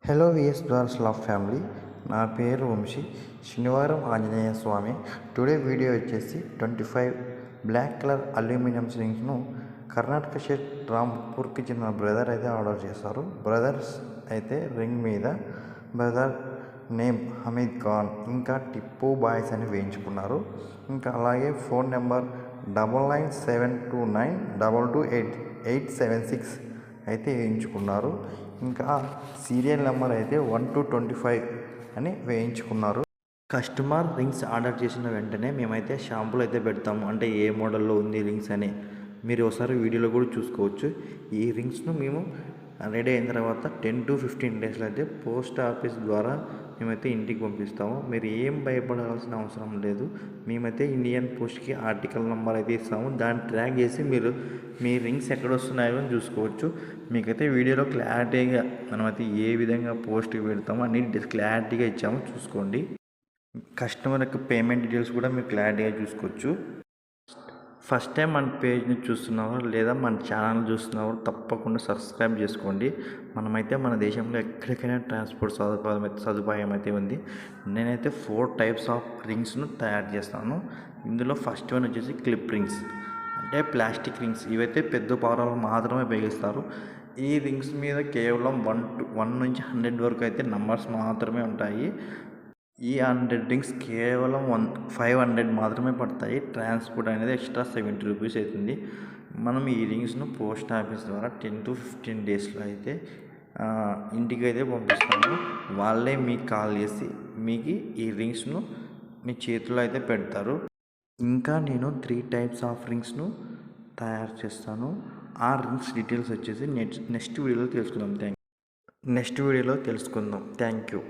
Hello VS brothers love family. నా పేరు వంశీ. శనివారం ఆంజనేయ స్వామి. టుడే వీడియో వచ్చేసి 25 బ్లాక్ కలర్ అల్యూమినియం రింగ్స్ను కర్ణాటక స్టేట్ రాంపూర్కి చెందిన బ్రదర్ అయితే ఆర్డర్ చేశారు. బ్రదర్స్ అయితే రింగ్ మీద బ్రదర్ నేమ్ హమీద్ ఖాన్ ఇంకా టిప్పు బాయ్స్ అని వేయించుకున్నారు. ఇంకా అలాగే ఫోన్ నెంబర్ 9972922876 అయితే వేయించుకున్నారు. ఇంకా సీరియల్ నెంబర్ అయితే 1 to 25 అని వేయించుకున్నారు. కస్టమర్ రింగ్స్ ఆర్డర్ చేసిన వెంటనే మేమైతే షాంపులు అయితే పెడతాము, అంటే ఏ మోడల్లో ఉంది రింగ్స్ అని మీరు ఒకసారి వీడియోలో కూడా చూసుకోవచ్చు. ఈ రింగ్స్ను మేము రెడీ అయిన తర్వాత 10 to 15 డేస్లో అయితే పోస్ట్ ఆఫీస్ ద్వారా మేమైతే ఇంటికి పంపిస్తాము. మీరు ఏం భయపడాల్సిన అవసరం లేదు. మేమైతే ఇండియన్ పోస్ట్కి ఆర్టికల్ నెంబర్ అయితే ఇస్తాము. దాన్ని ట్రాక్ చేసి మీరు మీ రింగ్స్ ఎక్కడ వస్తున్నాయో అని చూసుకోవచ్చు. మీకైతే వీడియోలో క్లారిటీగా మనమైతే ఏ విధంగా పోస్ట్కి పెడతామో అన్ని క్లారిటీగా ఇచ్చాము, చూసుకోండి. కస్టమర్ యొక్క పేమెంట్ డీటెయిల్స్ కూడా మీరు క్లారిటీగా చూసుకోవచ్చు. ఫస్ట్ టైం మన పేజ్ని చూస్తున్నవారు లేదా మన ఛానల్ చూస్తున్నవారు తప్పకుండా సబ్స్క్రైబ్ చేసుకోండి. మనమైతే మన దేశంలో ఎక్కడికైనా ట్రాన్స్పోర్ట్ సదుపాయం అయితే ఉంది. నేనైతే 4 టైప్స్ ఆఫ్ రింగ్స్ను తయారు చేస్తాను. ఇందులో ఫస్ట్ వన్ వచ్చేసి క్లిప్ రింగ్స్, అంటే ప్లాస్టిక్ రింగ్స్. ఇవైతే పెద్ద పవరాలు మాత్రమే ఉపయోగిస్తారు. ఈ రింగ్స్ మీద కేవలం 1 నుంచి 100 వరకు అయితే నంబర్స్ మాత్రమే ఉంటాయి. ఈ 100 రింగ్స్ కేవలం 500 మాత్రమే పడతాయి. ట్రాన్స్పోర్ట్ అనేది ఎక్స్ట్రా 70 రూపీస్ అవుతుంది. మనం ఈ రింగ్స్ను పోస్ట్ ఆఫీస్ ద్వారా 10 to 15 డేస్లో అయితే ఇంటికి అయితే పంపిస్తాము. వాళ్ళే మీకు కాల్ చేసి మీకు ఈ రింగ్స్ను మీ చేతిలో అయితే పెడతారు. ఇంకా నేను 3 టైప్స్ ఆఫ్ రింగ్స్ను తయారు చేస్తాను. ఆ రింగ్స్ డీటెయిల్స్ వచ్చేసి నెక్స్ట్ వీడియోలో తెలుసుకుందాం. Thank you.